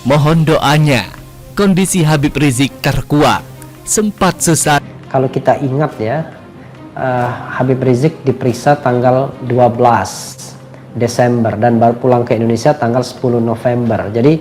Mohon doanya, kondisi Habib Rizik terkuak, sempat sesak. Kalau kita ingat ya, Habib Rizik diperiksa tanggal 12 Desember dan baru pulang ke Indonesia tanggal 10 November. Jadi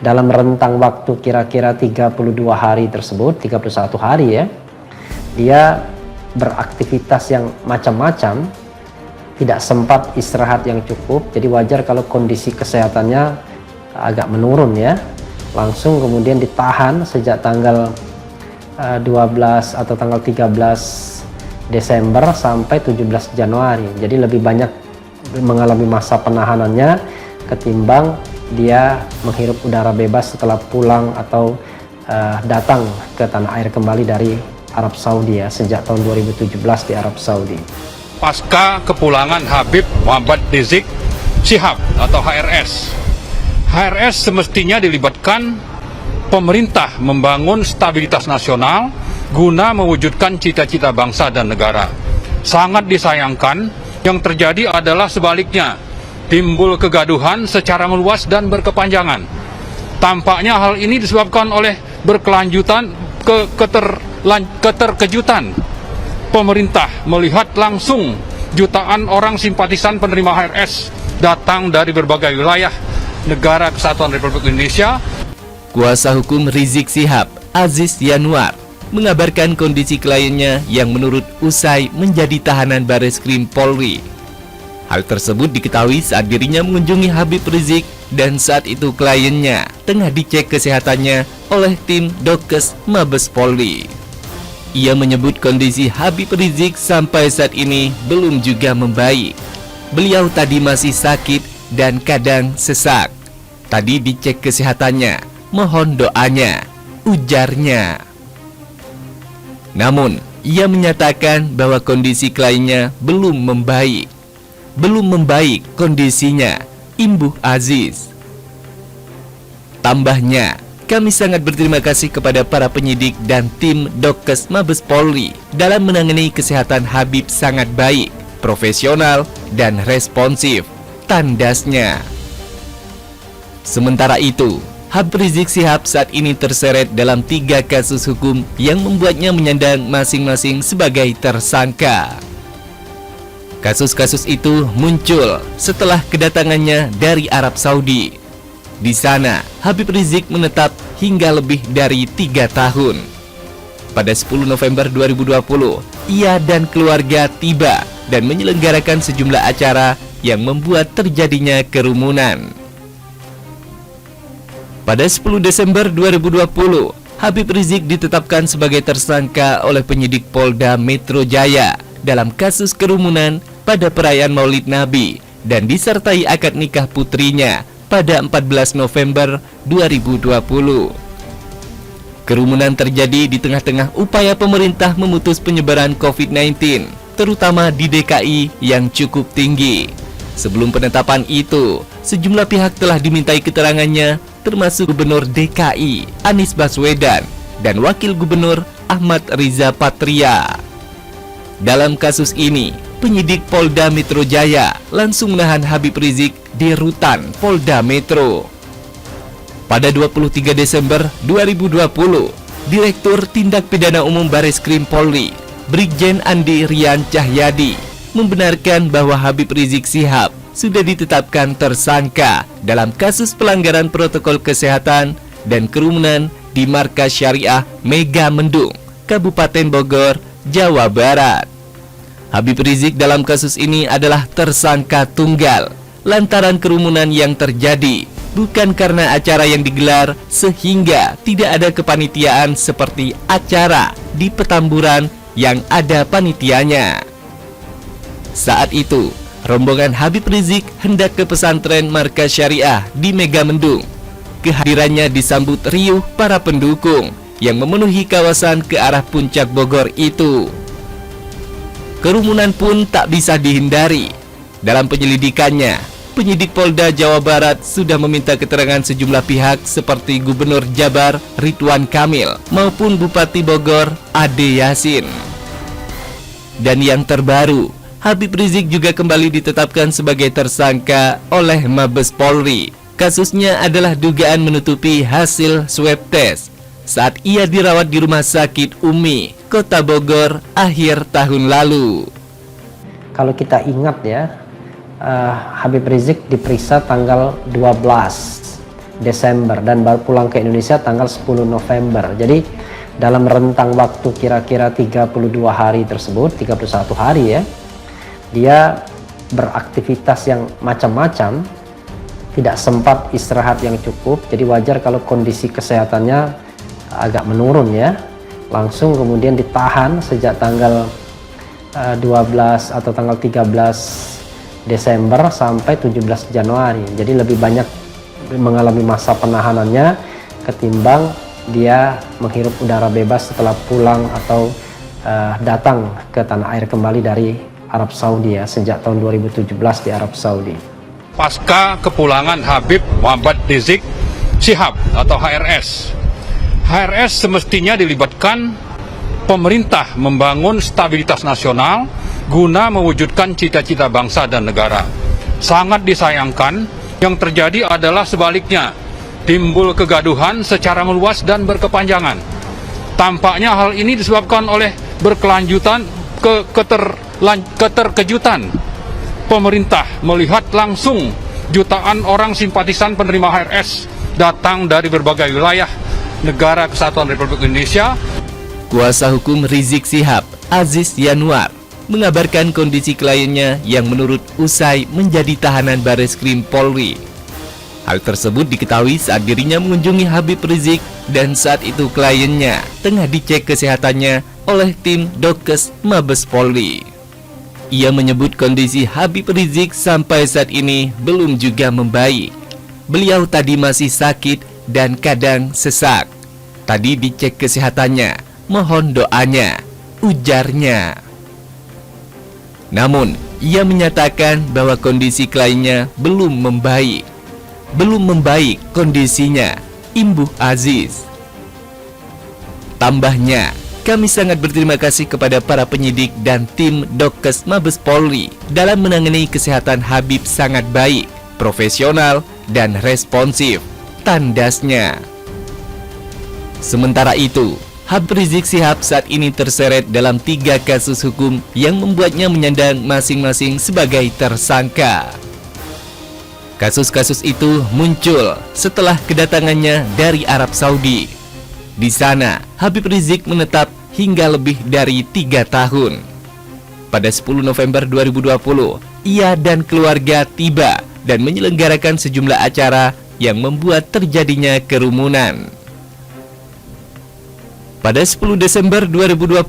dalam rentang waktu kira-kira 32 hari tersebut, 31 hari ya, dia beraktivitas yang macam-macam, tidak sempat istirahat yang cukup. Jadi wajar kalau kondisi kesehatannya agak menurun ya. Langsung kemudian ditahan sejak tanggal 12 atau tanggal 13 Desember sampai 17 Januari. Jadi lebih banyak mengalami masa penahanannya ketimbang dia menghirup udara bebas setelah pulang atau datang ke tanah air kembali dari Arab Saudi ya, sejak tahun 2017 di Arab Saudi. Pasca kepulangan Habib Muhammad Rizik Syihab atau HRS. HRS semestinya dilibatkan pemerintah membangun stabilitas nasional guna mewujudkan cita-cita bangsa dan negara. Sangat disayangkan yang terjadi adalah sebaliknya, timbul kegaduhan secara meluas dan berkepanjangan. Tampaknya hal ini disebabkan oleh berkelanjutan keterkejutan pemerintah melihat langsung jutaan orang simpatisan penerima HRS datang dari berbagai wilayah negara Kesatuan Republik Indonesia. Kuasa hukum Rizik Syihab, Aziz Yanuar, mengabarkan kondisi kliennya yang menurut usai menjadi tahanan Bareskrim Polri. Hal tersebut diketahui saat dirinya mengunjungi Habib Rizik dan saat itu kliennya tengah dicek kesehatannya oleh tim Dokes Mabes Polri. Ia menyebut kondisi Habib Rizik sampai saat ini belum juga membaik. Beliau tadi masih sakit dan kadang sesak. Tadi dicek kesehatannya, mohon doanya, ujarnya. Namun, ia menyatakan bahwa kondisi kliennya belum membaik. Belum membaik kondisinya, imbuh Aziz. Tambahnya, kami sangat berterima kasih kepada para penyidik dan tim Dokes Mabes Polri dalam menangani kesehatan Habib sangat baik, profesional, dan responsif, tandasnya. Sementara itu, Habib Rizik Syihab saat ini terseret dalam 3 kasus hukum yang membuatnya menyandang masing-masing sebagai tersangka. Kasus-kasus itu muncul setelah kedatangannya dari Arab Saudi. Di sana, Habib Rizik menetap hingga lebih dari 3 tahun. Pada 10 November 2020, ia dan keluarga tiba dan menyelenggarakan sejumlah acara yang membuat terjadinya kerumunan. Pada 10 Desember 2020, Habib Rizik ditetapkan sebagai tersangka oleh penyidik Polda Metro Jaya dalam kasus kerumunan pada perayaan Maulid Nabi dan disertai akad nikah putrinya pada 14 November 2020. Kerumunan terjadi di tengah-tengah upaya pemerintah memutus penyebaran COVID-19, terutama di DKI yang cukup tinggi. Sebelum penetapan itu, sejumlah pihak telah dimintai keterangannya, termasuk Gubernur DKI Anies Baswedan dan Wakil Gubernur Ahmad Riza Patria. Dalam kasus ini, penyidik Polda Metro Jaya langsung menahan Habib Rizik di rutan Polda Metro. Pada 23 Desember 2020, Direktur Tindak Pidana Umum Bareskrim Polri, Brigjen Andi Rian Cahyadi, membenarkan bahwa Habib Rizik Syihab sudah ditetapkan tersangka dalam kasus pelanggaran protokol kesehatan dan kerumunan di Markas Syariah Mega Mendung, Kabupaten Bogor, Jawa Barat. Habib Rizik dalam kasus ini adalah tersangka tunggal lantaran kerumunan yang terjadi, bukan karena acara yang digelar sehingga tidak ada kepanitiaan seperti acara di Petamburan yang ada panitianya. Saat itu, rombongan Habib Rizik hendak ke pesantren Markas Syariah di Mega Mendung. Kehadirannya disambut riuh para pendukung yang memenuhi kawasan ke arah puncak Bogor itu. Kerumunan pun tak bisa dihindari. Dalam penyelidikannya, penyidik Polda Jawa Barat sudah meminta keterangan sejumlah pihak seperti Gubernur Jabar Ridwan Kamil maupun Bupati Bogor Ade Yasin. Dan yang terbaru, Habib Rizik juga kembali ditetapkan sebagai tersangka oleh Mabes Polri Kasusnya adalah dugaan menutupi hasil swab test saat ia dirawat di Rumah Sakit Umi, Kota Bogor, akhir tahun lalu. Kalau kita ingat ya, Habib Rizik diperiksa tanggal 12 Desember dan baru pulang ke Indonesia tanggal 10 November. Jadi dalam rentang waktu kira-kira 32 hari tersebut, 31 hari ya, dia beraktivitas yang macam-macam, tidak sempat istirahat yang cukup. Jadi wajar kalau kondisi kesehatannya agak menurun ya. Langsung kemudian ditahan sejak tanggal 12 atau tanggal 13 Desember sampai 17 Januari. Jadi lebih banyak mengalami masa penahanannya ketimbang dia menghirup udara bebas setelah pulang atau datang ke tanah air kembali dari Arab Saudi ya, sejak tahun 2017 di Arab Saudi. Pasca kepulangan Habib Muhammad Rizik Syihab atau HRS. HRS semestinya dilibatkan pemerintah membangun stabilitas nasional guna mewujudkan cita-cita bangsa dan negara. Sangat disayangkan yang terjadi adalah sebaliknya, timbul kegaduhan secara meluas dan berkepanjangan. Tampaknya hal ini disebabkan oleh berkelanjutan keterkejutan pemerintah melihat langsung jutaan orang simpatisan penerima HRS datang dari berbagai wilayah negara Kesatuan Republik Indonesia. Kuasa hukum Rizik Syihab, Aziz Yanuar, mengabarkan kondisi kliennya yang menurut usai menjadi tahanan Bareskrim Polri. Hal tersebut diketahui saat dirinya mengunjungi Habib Rizik dan saat itu kliennya tengah dicek kesehatannya oleh tim Dokes Mabes Polri. Ia menyebut kondisi Habib Rizik sampai saat ini belum juga membaik. Beliau tadi masih sakit dan kadang sesak. Tadi dicek kesehatannya, mohon doanya, ujarnya. Namun, ia menyatakan bahwa kondisi kliennya belum membaik. Belum membaik kondisinya, imbuh Aziz. Tambahnya, kami sangat berterima kasih kepada para penyidik dan tim Dokes Mabes Polri dalam menangani kesehatan Habib sangat baik, profesional, dan responsif, tandasnya. Sementara itu, Habib Rizik Syihab saat ini terseret dalam 3 kasus hukum yang membuatnya menyandang masing-masing sebagai tersangka. Kasus-kasus itu muncul setelah kedatangannya dari Arab Saudi. Di sana, Habib Rizik menetap hingga lebih dari 3 tahun. Pada 10 November 2020, ia dan keluarga tiba dan menyelenggarakan sejumlah acara yang membuat terjadinya kerumunan. Pada 10 Desember 2020,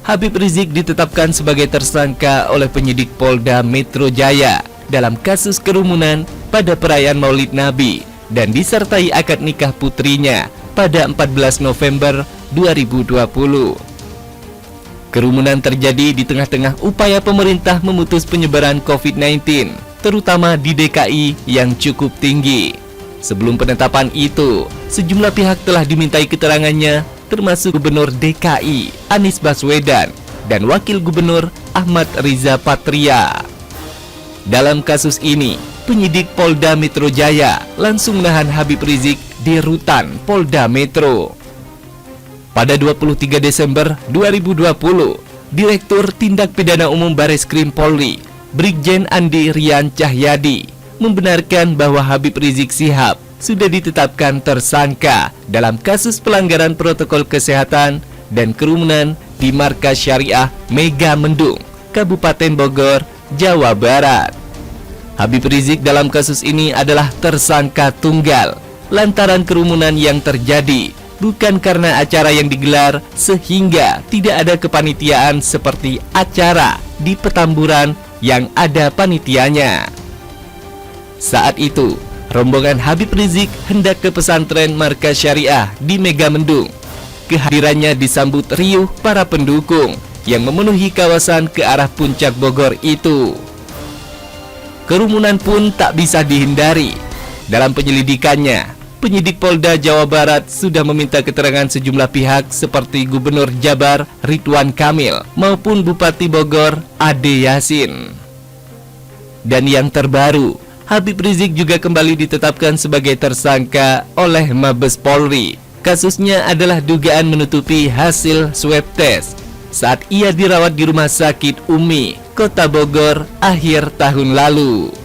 Habib Rizik ditetapkan sebagai tersangka oleh penyidik Polda Metro Jaya dalam kasus kerumunan pada perayaan Maulid Nabi dan disertai akad nikah putrinya pada 14 November 2020. Kerumunan terjadi di tengah-tengah upaya pemerintah memutus penyebaran COVID-19, terutama di DKI yang cukup tinggi. Sebelum penetapan itu, sejumlah pihak telah dimintai keterangannya, termasuk Gubernur DKI Anies Baswedan dan Wakil Gubernur Ahmad Riza Patria. Dalam kasus ini, penyidik Polda Metro Jaya langsung menahan Habib Rizik di rutan Polda Metro. Pada 23 Desember 2020, Direktur Tindak Pidana Umum Bareskrim Polri, Brigjen Andi Rian Cahyadi, membenarkan bahwa Habib Rizik Syihab sudah ditetapkan tersangka dalam kasus pelanggaran protokol kesehatan dan kerumunan di Markas Syariah Mega Mendung, Kabupaten Bogor, Jawa Barat. Habib Rizik dalam kasus ini adalah tersangka tunggal lantaran kerumunan yang terjadi bukan karena acara yang digelar sehingga tidak ada kepanitiaan seperti acara di Petamburan yang ada panitianya. Saat itu, rombongan Habib Rizik hendak ke pesantren Markas Syariah di Mega Mendung. Kehadirannya disambut riuh para pendukung yang memenuhi kawasan ke arah puncak Bogor itu. Kerumunan pun tak bisa dihindari. Dalam penyelidikannya, penyidik Polda Jawa Barat sudah meminta keterangan sejumlah pihak seperti Gubernur Jabar Ridwan Kamil maupun Bupati Bogor Ade Yasin. Dan yang terbaru, Habib Rizik juga kembali ditetapkan sebagai tersangka oleh Mabes Polri. Kasusnya adalah dugaan menutupi hasil swab test saat ia dirawat di Rumah Sakit Umi, Kota Bogor akhir tahun lalu.